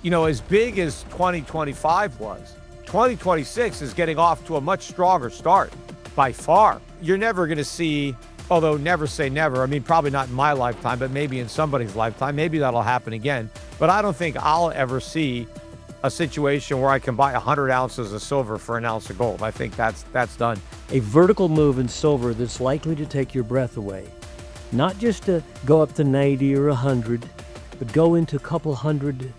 As big as 2025 was, 2026 is getting off to a much stronger start by far. You're never going to see, although never say never, I mean, probably not in my lifetime, but maybe in somebody's lifetime, maybe that'll happen again. But I don't think I'll ever see a situation where I can buy 100 ounces of silver for an ounce of gold. I think that's done. A vertical move in silver that's likely to take your breath away. Not just to go up to 90 or 100, but go into a couple hundred,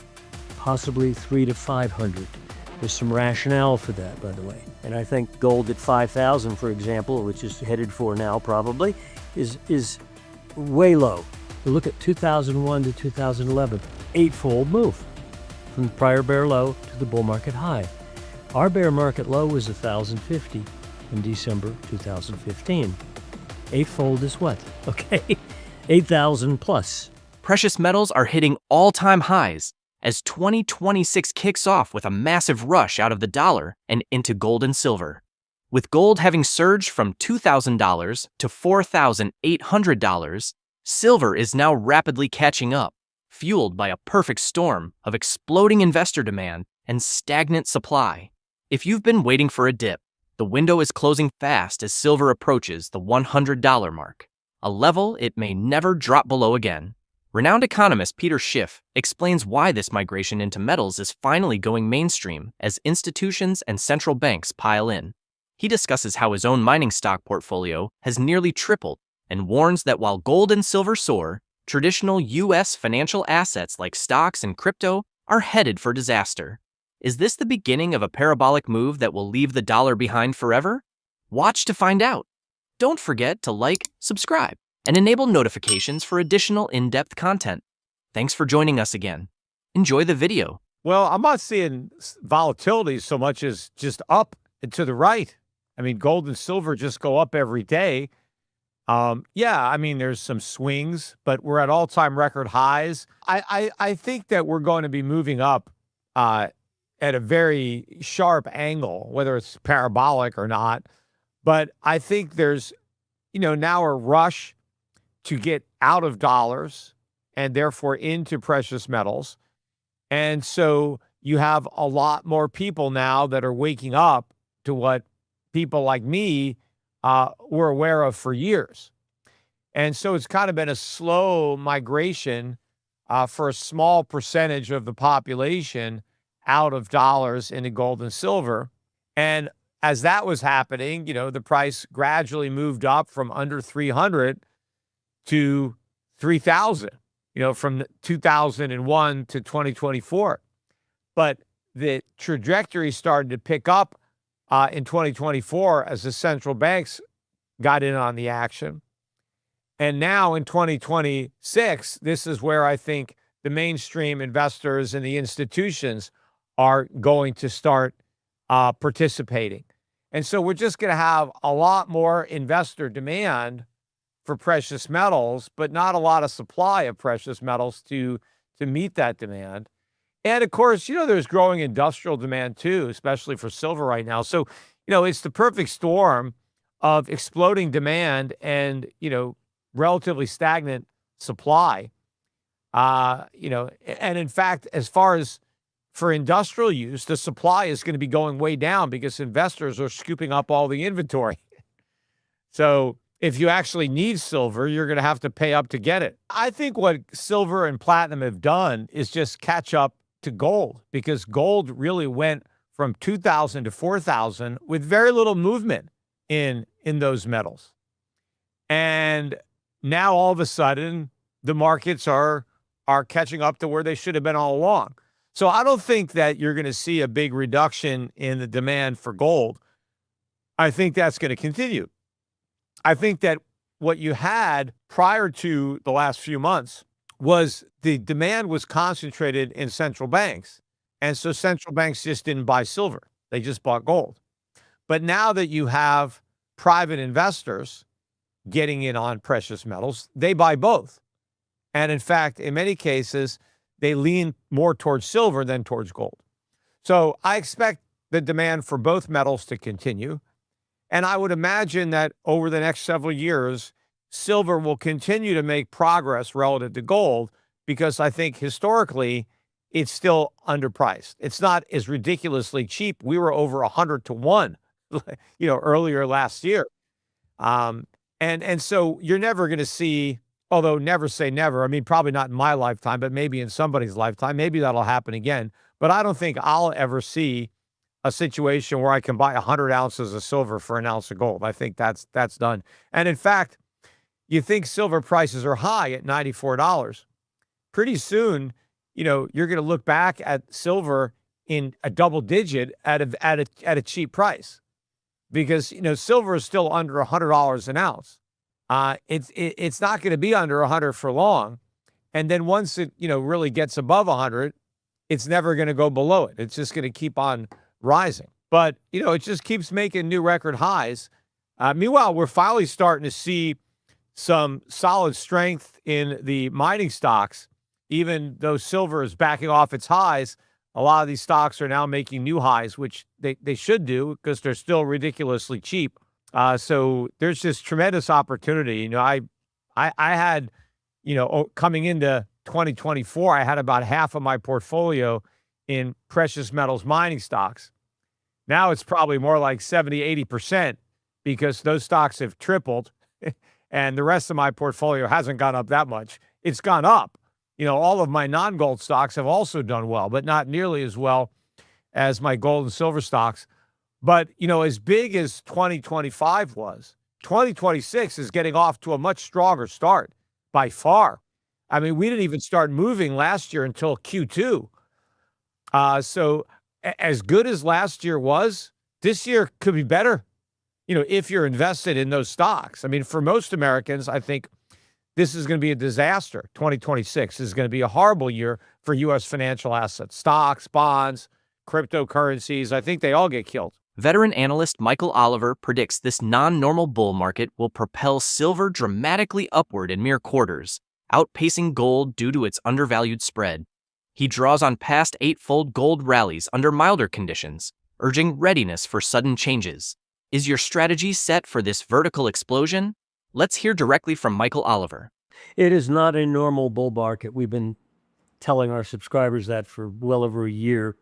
possibly 300 to 500. There's some rationale for that, by the way. And I think gold at 5,000, for example, which is headed for now probably, is way low. You look at 2001 to 2011, eightfold move from the prior bear low to the bull market high. Our bear market low was 1,050 in December 2015. Eightfold is what? Okay, 8,000 plus. Precious metals are hitting all-time highs as 2026 kicks off with a massive rush out of the dollar and into gold and silver. With gold having surged from $2,000 to $4,800, silver is now rapidly catching up, fueled by a perfect storm of exploding investor demand and stagnant supply. If you've been waiting for a dip, the window is closing fast as silver approaches the $100 mark, a level it may never drop below again. Renowned economist Peter Schiff explains why this migration into metals is finally going mainstream as institutions and central banks pile in. He discusses how his own mining stock portfolio has nearly tripled and warns that while gold and silver soar, traditional U.S. financial assets like stocks and crypto are headed for disaster. Is this the beginning of a parabolic move that will leave the dollar behind forever? Watch to find out. Don't forget to like, subscribe, and enable notifications for additional in-depth content. Thanks for joining us again. Enjoy the video. Well, I'm not seeing volatility so much as just up and to the right. I mean, gold and silver just go up every day. Yeah, I mean, there's some swings, but we're at all-time record highs. I think that we're going to be moving up at a very sharp angle, whether it's parabolic or not. But I think there's, now a rush to get out of dollars and therefore into precious metals. And so you have a lot more people now that are waking up to what people like me were aware of for years. And so it's kind of been a slow migration for a small percentage of the population out of dollars into gold and silver. And as that was happening, the price gradually moved up from under 300 to 3,000, from 2001 to 2024. But the trajectory started to pick up in 2024 as the central banks got in on the action. And now in 2026, this is where I think the mainstream investors and the institutions are going to start participating. And so we're just going to have a lot more investor demand for precious metals, but not a lot of supply of precious metals to meet that demand. And of course, there's growing industrial demand too, especially for silver right now. So, it's the perfect storm of exploding demand and, relatively stagnant supply. And in fact, as far as for industrial use, the supply is going to be going way down because investors are scooping up all the inventory. So if you actually need silver, you're going to have to pay up to get it. I think what silver and platinum have done is just catch up to gold, because gold really went from 2,000 to 4,000 with very little movement in those metals. And now all of a sudden, the markets are catching up to where they should have been all along. So I don't think that you're going to see a big reduction in the demand for gold. I think that's going to continue. I think that what you had prior to the last few months was the demand was concentrated in central banks. And so central banks just didn't buy silver. They just bought gold. But now that you have private investors getting in on precious metals, they buy both. And in fact, in many cases, they lean more towards silver than towards gold. So I expect the demand for both metals to continue. And I would imagine that over the next several years, silver will continue to make progress relative to gold, because I think historically it's still underpriced. It's not as ridiculously cheap. We were over 100 to 1, earlier last year. And so you're never going to see, although never say never. I mean, probably not in my lifetime, but maybe in somebody's lifetime, maybe that'll happen again. But I don't think I'll ever see a situation where I can buy 100 ounces of silver for an ounce of gold. I think that's done. And in fact, you think silver prices are high at $94. Pretty soon, you're going to look back at silver in a double digit at a cheap price, because silver is still under $100 an ounce. It's not going to be under 100 for long, and then once it really gets above 100, it's never going to go below it. It's just going to keep on rising. But it just keeps making new record highs. Meanwhile, we're finally starting to see some solid strength in the mining stocks. Even though silver is backing off its highs, a lot of these stocks are now making new highs, which they should do because they're still ridiculously cheap. So there's just tremendous opportunity. I had, coming into 2024, I had about half of my portfolio in precious metals mining stocks. Now it's probably more like 70, 80% because those stocks have tripled and the rest of my portfolio hasn't gone up that much. It's gone up. All of my non-gold stocks have also done well, but not nearly as well as my gold and silver stocks. But, as big as 2025 was, 2026 is getting off to a much stronger start by far. I mean, we didn't even start moving last year until Q2. So as good as last year was, this year could be better, if you're invested in those stocks. I mean, for most Americans, I think this is going to be a disaster. 2026 is going to be a horrible year for U.S. financial assets, stocks, bonds, cryptocurrencies. I think they all get killed. Veteran analyst MichaelOliver predicts this non-normal bull market will propel silver dramatically upward in mere quarters, outpacing gold due to its undervalued spread. He draws on past eightfold gold rallies under milder conditions, urging readiness for sudden changes. Is your strategy set for this vertical explosion? Let's hear directly from MichaelOliver. It is not a normal bull market. We've been telling our subscribers that for well over a year.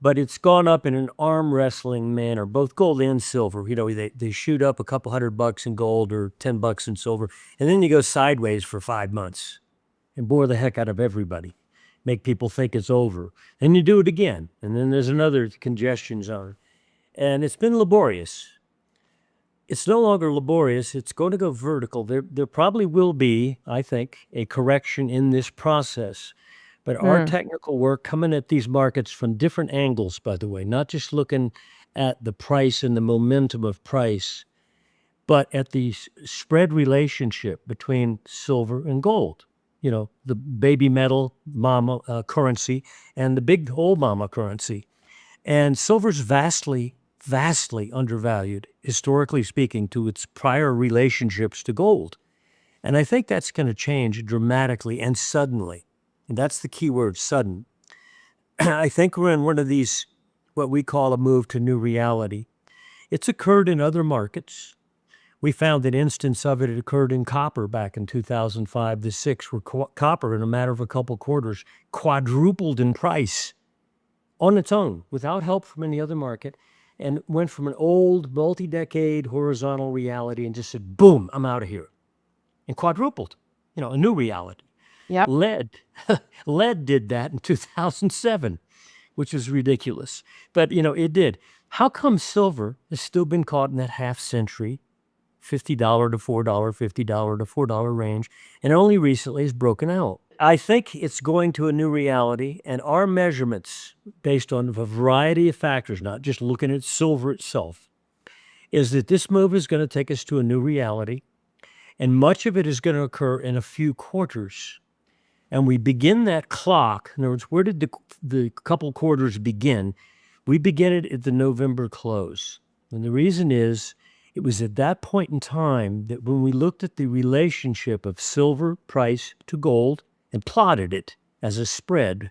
But it's gone up in an arm wrestling manner, both gold and silver. They shoot up a couple $100 in gold or $10 in silver, and then you go sideways for 5 months and bore the heck out of everybody, make people think it's over. Then you do it again, and then there's another congestion zone. And it's been laborious. It's no longer laborious. It's going to go vertical. There probably will be, I think, a correction in this process. But our technical work coming at these markets from different angles, by the way, not just looking at the price and the momentum of price, but at the spread relationship between silver and gold. The baby metal mama currency and the big old mama currency. And silver's vastly undervalued, historically speaking, to its prior relationships to gold. And I think that's going to change dramatically and suddenly. And that's the key word, sudden. I think we're in one of these, what we call a move to new reality. It's occurred in other markets. We found an instance of it. It occurred in copper back in 2005 to 6, where copper, in a matter of a couple quarters, quadrupled in price on its own, without help from any other market, and went from an old, multi-decade horizontal reality and just said, boom, I'm out of here. And quadrupled, a new reality. Yep. Lead did that in 2007, which was ridiculous. But, it did. How come silver has still been caught in that half century, $50 to $4, $50 to $4 range, and only recently has broken out? I think it's going to a new reality, and our measurements, based on a variety of factors, not just looking at silver itself, is that this move is going to take us to a new reality, and much of it is going to occur in a few quarters. And we begin that clock. In other words, where did the couple quarters begin? We begin it at the November close. And the reason is, it was at that point in time that when we looked at the relationship of silver price to gold and plotted it as a spread,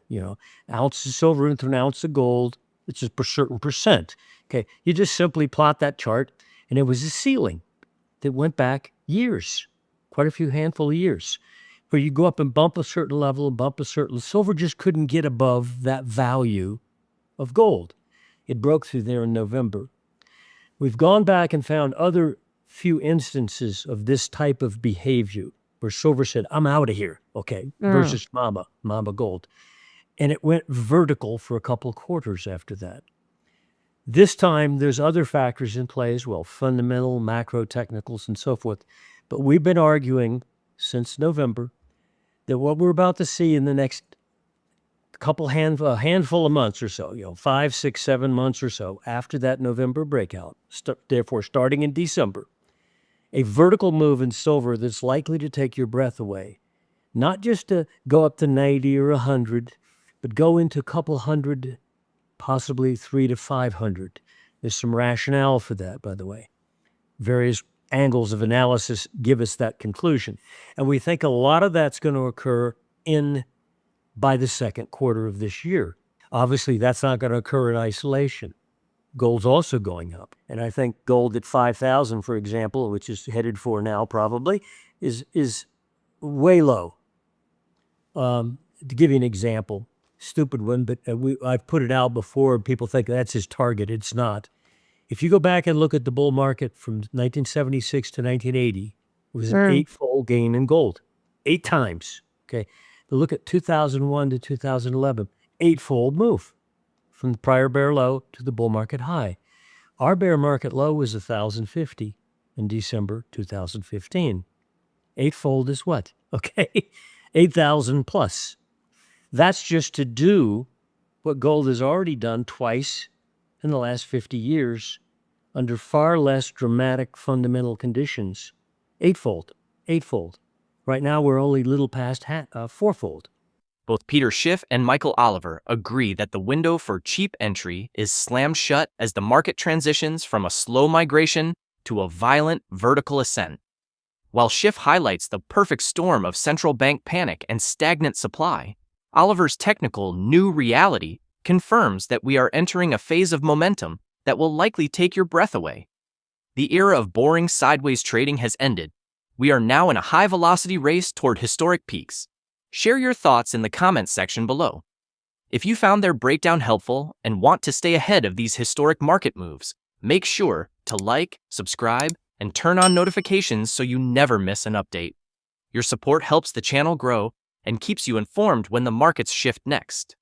ounce of silver into an ounce of gold, it's a certain percent. Okay, you just simply plot that chart, and it was a ceiling that went back years, quite a few handful of years. where you go up and bump a certain level and bump a certain. Silver just couldn't get above that value of gold. It broke through there in November. We've gone back and found other few instances of this type of behavior where silver said, I'm out of here, okay, versus mama gold. And it went vertical for a couple of quarters after that. This time, there's other factors in play as well, fundamental, macro technicals, and so forth. But we've been arguing since November that what we're about to see in the next handful of months or so, 5, 6, 7 months or so after that November breakout, therefore starting in December, a vertical move in silver that's likely to take your breath away, not just to go up to 90 or 100, but go into a couple hundred, possibly 300 to 500. There's some rationale for that, by the way. Various angles of analysis give us that conclusion. And we think a lot of that's going to occur by the second quarter of this year. Obviously, that's not going to occur in isolation. Gold's also going up. And I think gold at 5,000, for example, which is headed for now probably, is way low. To give you an example, stupid one, but I've put it out before. People think that's his target. It's not. If you go back and look at the bull market from 1976 to 1980, it was an eightfold gain in gold. 8 times, okay? But look at 2001 to 2011, eightfold move from the prior bear low to the bull market high. Our bear market low was 1,050 in December 2015. Eightfold is what? Okay, 8,000 plus. That's just to do what gold has already done twice in the last 50 years under far less dramatic fundamental conditions. Eightfold. Right now, we're only a little past fourfold. Both Peter Schiff and MichaelOliver agree that the window for cheap entry is slammed shut as the market transitions from a slow migration to a violent vertical ascent. While Schiff highlights the perfect storm of central bank panic and stagnant supply, Oliver's technical new reality confirms that we are entering a phase of momentum that will likely take your breath away. The era of boring sideways trading has ended. We are now in a high-velocity race toward historic peaks. Share your thoughts in the comments section below. If you found their breakdown helpful and want to stay ahead of these historic market moves, make sure to like, subscribe, and turn on notifications so you never miss an update. Your support helps the channel grow and keeps you informed when the markets shift next.